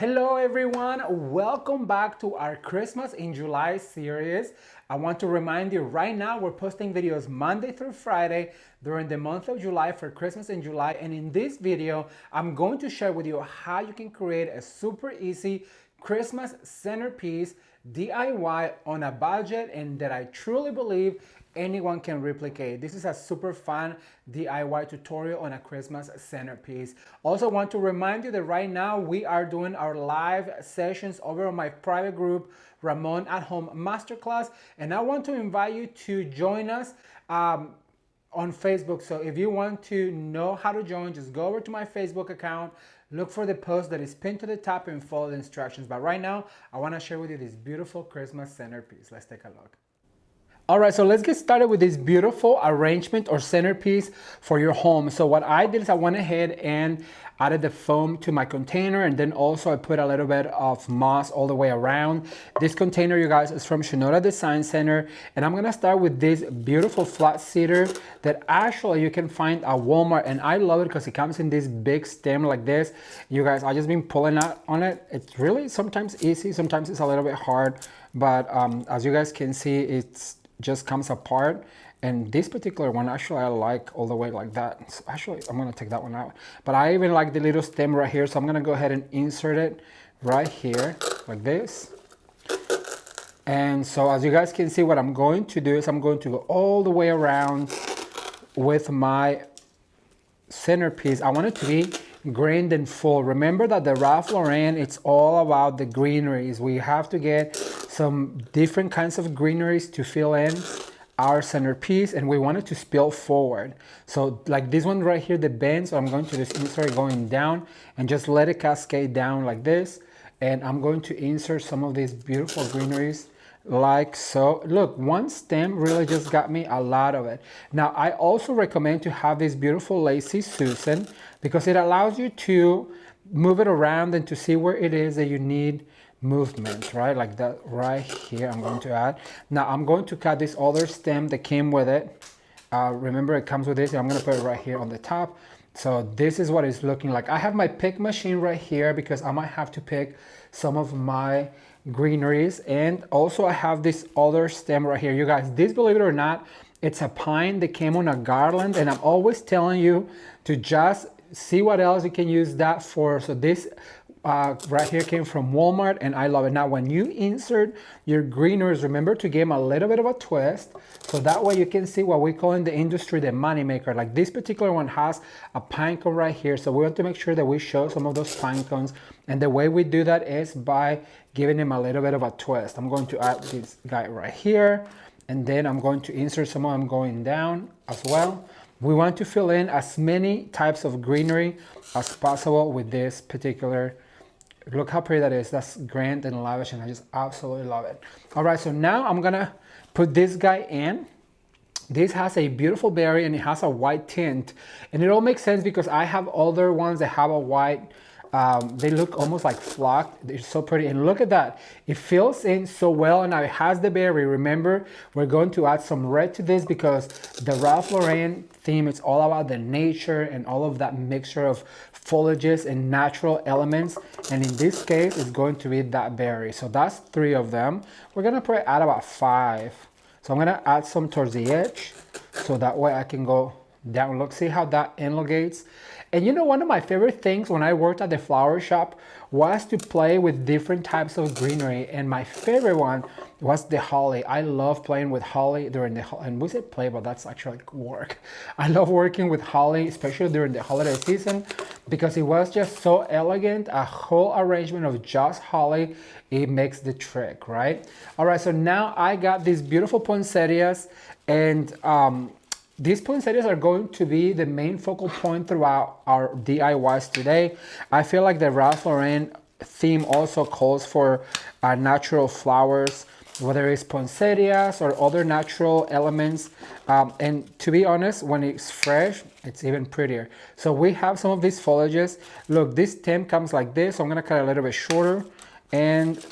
Hello everyone, welcome back to our Christmas in July series. I want to remind you right now we're posting videos Monday through Friday during the month of July for Christmas in July, and in this video I'm going to share with you how you can create a super easy Christmas centerpiece DIY on a budget and that I truly believe anyone can replicate. This is a super fun DIY tutorial on a Christmas centerpiece. Also want to remind you that right now we are doing our live sessions over on my private group, Ramon at Home Masterclass, and I want to invite you to join us on Facebook. So if you want to know how to join, just go over to my Facebook account, look for the post that is pinned to the top and follow the instructions. But right now, I want to share with you this beautiful Christmas centerpiece. Let's take a look. All right, so let's get started with this beautiful arrangement or centerpiece for your home. So what I did is I went ahead and added the foam to my container, and then also I put a little bit of moss all the way around. This container, you guys, is from Shinoda Design Center, and I'm gonna start with this beautiful flat cedar that actually you can find at Walmart, and I love it because it comes in this big stem like this. You guys, I just been pulling out on it. It's really sometimes easy, sometimes it's a little bit hard, but as you guys can see, it's just comes apart. And this particular one actually I like all the way like that. So actually I'm gonna take that one out, but I even like the little stem right here, so I'm gonna go ahead and insert it right here like this. And so as you guys can see, what I'm going to do is I'm going to go all the way around with my centerpiece. I want it to be grained and full. Remember that the Ralph Lauren, it's all about the greeneries. We have to get some different kinds of greeneries to fill in our centerpiece, and we want it to spill forward. So like this one right here, the bend, so I'm going to just insert going down and just let it cascade down like this. And I'm going to insert some of these beautiful greeneries like so. Look, one stem really just got me a lot of it. Now I also recommend to have this beautiful Lazy Susan because it allows you to move it around and to see where it is that you need movement, right? Like that right here I'm going to add. Now I'm going to cut this other stem that came with it. Remember it comes with this, and I'm going to put it right here on the top. So this is what it's looking like. I have my pick machine right here because I might have to pick some of my greeneries, and also I have this other stem right here. You guys, this, believe it or not, it's a pine that came on a garland, and I'm always telling you to just see what else you can use that for. So this right here came from Walmart, and I love it. Now when you insert your greeneries, remember to give them a little bit of a twist, so that way you can see what we call in the industry the money maker. Like this particular one has a pine cone right here, so we want to make sure that we show some of those pine cones, and the way we do that is by giving them a little bit of a twist. I'm going to add this guy right here, and then I'm going to insert some of them going down as well. We want to fill in as many types of greenery as possible with this particular. Look how pretty that is. That's grand and lavish, and I just absolutely love it. All right, so now I'm gonna put this guy in. This has a beautiful berry and it has a white tint, and it all makes sense because I have other ones that have a white. They look almost like flocked. They're so pretty, and look at that. It fills in so well, and now it has the berry. Remember, we're going to add some red to this because the Ralph Lauren theme, it's all about the nature and all of that mixture of foliages and natural elements, and in this case it's going to be that berry. So that's 3 of them. We're gonna probably add about 5. So I'm gonna add some towards the edge so that way I can go down. Look, see how that elongates. And you know, one of my favorite things when I worked at the flower shop was to play with different types of greenery, and my favorite one was the holly. I love playing with holly during the, and we say play, but that's actually work. I love working with holly, especially during the holiday season, because it was just so elegant. A whole arrangement of just holly, it makes the trick, right? All right, so now I got these beautiful poinsettias, and these poinsettias are going to be the main focal point throughout our DIYs today. I feel like the Ralph Lauren theme also calls for natural flowers, whether it's poinsettias or other natural elements. And to be honest, when it's fresh, it's even prettier. So we have some of these foliages. Look, this stem comes like this. So I'm gonna cut it a little bit shorter, and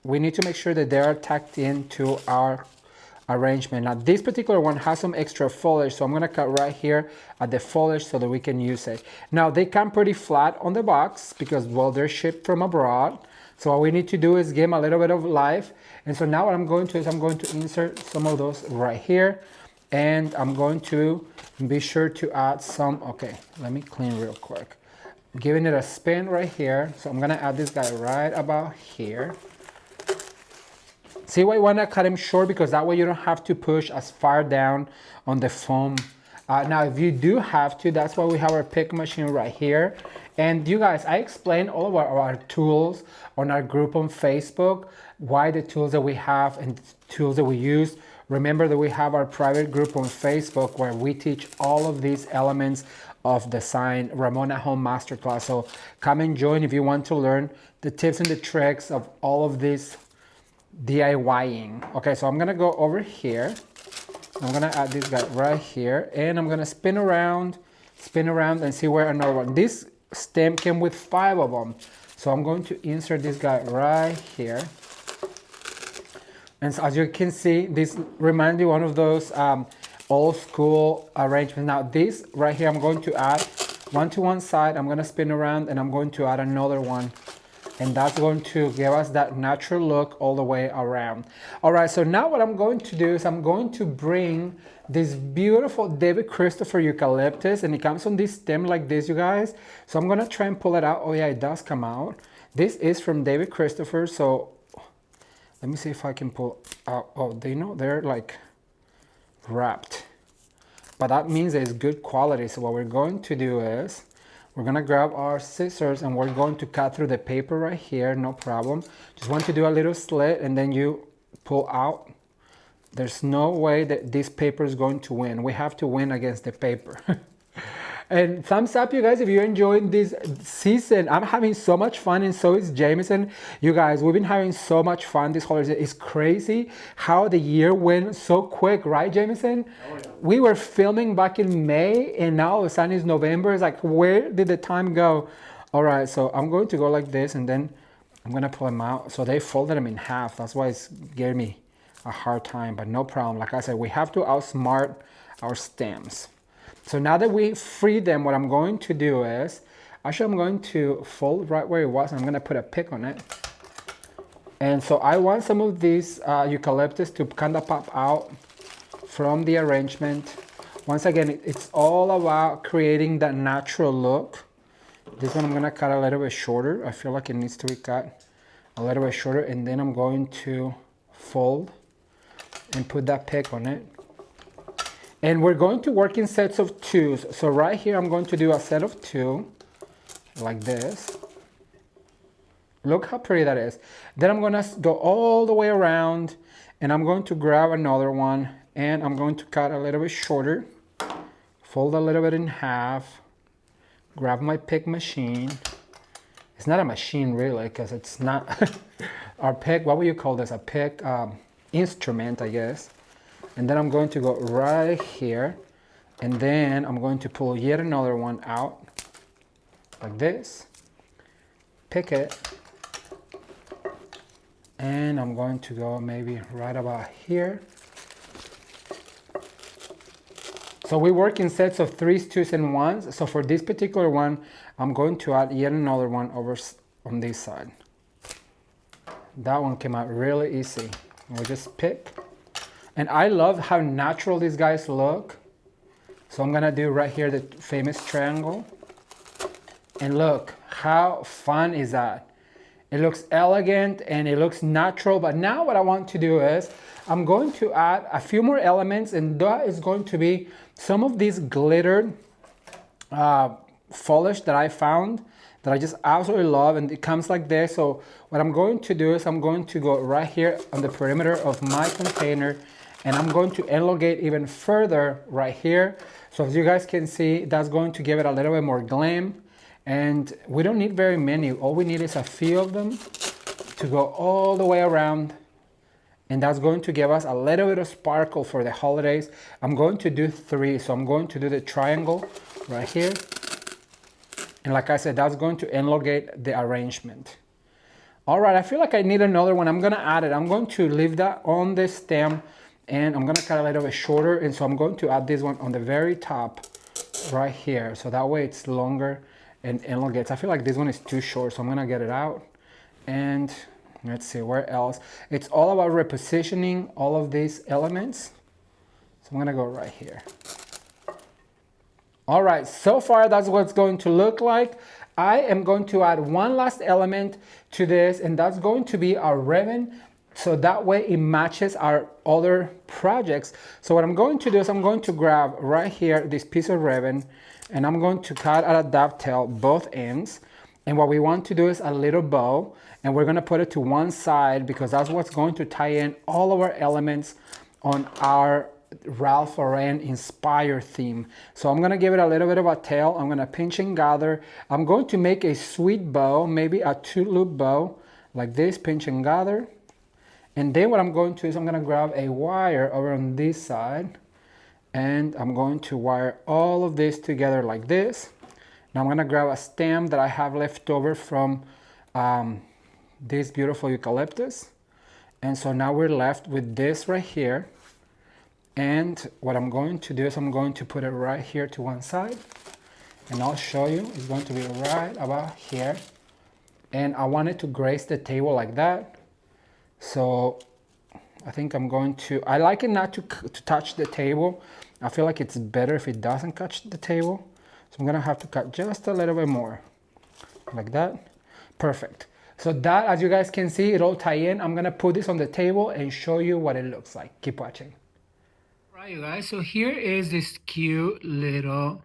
we need to make sure that they are tucked into our arrangement. Now this particular one has some extra foliage, so I'm gonna cut right here at the foliage so that we can use it. Now they come pretty flat on the box because, well, they're shipped from abroad. So all we need to do is give them a little bit of life. And so now what I'm going to do is I'm going to insert some of those right here. And I'm going to be sure to add some, okay, let me clean real quick. Giving it a spin right here. So I'm gonna add this guy right about here. See why I wanna cut him short? Because that way you don't have to push as far down on the foam. Now, if you do have to, that's why we have our pick machine right here. And you guys, I explained all of our tools on our group on Facebook, why the tools that we have and tools that we use. Remember that we have our private group on Facebook where we teach all of these elements of design, Ramon at Home Masterclass. So come and join if you want to learn the tips and the tricks of all of this DIYing. Okay, so I'm gonna go over here. I'm gonna add this guy right here, and I'm gonna spin around and see where another one. This stem came with 5 of them. So I'm going to insert this guy right here. And so as you can see, this reminds me one of those old school arrangements. Now this right here, I'm going to add one to one side. I'm gonna spin around and I'm going to add another one. And that's going to give us that natural look all the way around. All right, so now what I'm going to do is I'm going to bring this beautiful David Christopher eucalyptus, and it comes on this stem like this, you guys. So I'm gonna try and pull it out. Oh yeah, it does come out. This is from David Christopher, so let me see if I can pull out. Oh, they know they're like wrapped, but that means it's good quality. So what we're going to do is we're gonna grab our scissors and we're going to cut through the paper right here, no problem. Just want to do a little slit and then you pull out. There's no way that this paper is going to win. We have to win against the paper. And thumbs up, you guys, if you're enjoying this season. I'm having so much fun, and so is Jameson. You guys, we've been having so much fun this holiday. It's crazy how the year went so quick, right, Jameson? Oh, yeah. We were filming back in May, and now all of a sudden it's November. It's like, where did the time go? All right, so I'm going to go like this, and then I'm gonna pull them out. So they folded them in half. That's why it's giving me a hard time, but no problem. Like I said, we have to outsmart our stems. So now that we freed them, what I'm going to do is, actually I'm going to fold right where it was. I'm gonna put a pick on it. And so I want some of these eucalyptus to kind of pop out from the arrangement. Once again, it's all about creating that natural look. This one I'm gonna cut a little bit shorter. I feel like it needs to be cut a little bit shorter, and then I'm going to fold and put that pick on it. And we're going to work in sets of 2s. So right here, I'm going to do a set of 2, like this. Look how pretty that is. Then I'm gonna go all the way around, and I'm going to grab another one, and I'm going to cut a little bit shorter, fold a little bit in half, grab my pick machine. It's not a machine really, because it's not our pick. What would you call this? A pick instrument, I guess. And then I'm going to go right here, and then I'm going to pull yet another one out like this, pick it, and I'm going to go maybe right about here. So we work in sets of 3s, 2s, and 1s. So for this particular one, I'm going to add yet another one over on this side. That one came out really easy. We just pick. And I love how natural these guys look. So I'm gonna do right here the famous triangle. And look, how fun is that? It looks elegant and it looks natural. But now what I want to do is, I'm going to add a few more elements, and that is going to be some of these glittered foliage that I found that I just absolutely love, and it comes like this. So what I'm going to do is I'm going to go right here on the perimeter of my container, and I'm going to elongate even further right here. So as you guys can see, that's going to give it a little bit more glam. And we don't need very many. All we need is a few of them to go all the way around. And that's going to give us a little bit of sparkle for the holidays. I'm going to do 3. So I'm going to do the triangle right here. And like I said, that's going to elongate the arrangement. All right, I feel like I need another one. I'm gonna add it. I'm going to leave that on the stem, And I'm gonna cut a little bit shorter, and so I'm going to add this one on the very top right here, so that way it's longer and elongates. I feel like this one is too short, so I'm gonna get it out. And let's see, where else? It's all about repositioning all of these elements. So I'm gonna go right here. All right, so far that's what it's going to look like. I am going to add one last element to this, and that's going to be our ribbon. So that way it matches our other projects. So what I'm going to do is I'm going to grab right here this piece of ribbon, and I'm going to cut at a dovetail both ends. And what we want to do is a little bow, and we're gonna put it to one side because that's what's going to tie in all of our elements on our Ralph Lauren inspired theme. So I'm gonna give it a little bit of a tail. I'm gonna pinch and gather. I'm going to make a sweet bow, maybe a 2-loop bow like this, pinch and gather. And then what I'm going to do is I'm gonna grab a wire over on this side, and I'm going to wire all of this together like this. Now I'm gonna grab a stem that I have left over from this beautiful eucalyptus. And so now we're left with this right here. And what I'm going to do is I'm going to put it right here to one side. And I'll show you, it's going to be right about here. And I want it to grace the table like that. So I think I'm going to, I like it not to touch the table. I feel like it's better if it doesn't touch the table. So I'm gonna have to cut just a little bit more, like that. Perfect. So that, as you guys can see, it all tie in. I'm gonna put this on the table and show you what it looks like. Keep watching. All right, you guys, so here is this cute little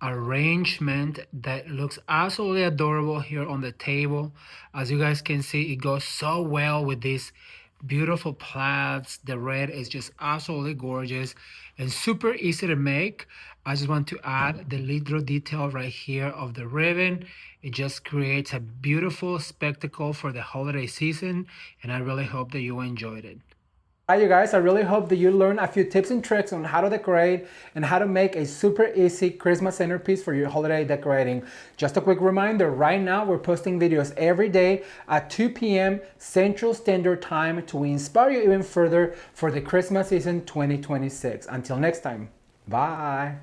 arrangement that looks absolutely adorable here on the table. As you guys can see, it goes so well with these beautiful plaids. The red is just absolutely gorgeous and super easy to make. I just want to add the little detail right here of the ribbon. It just creates a beautiful spectacle for the holiday season, and I really hope that you enjoyed it. Hi you guys, I really hope that you learned a few tips and tricks on how to decorate and how to make a super easy Christmas centerpiece for your holiday decorating. Just a quick reminder, right now we're posting videos every day at 2 p.m. Central Standard Time to inspire you even further for the Christmas season 2026. Until next time, bye.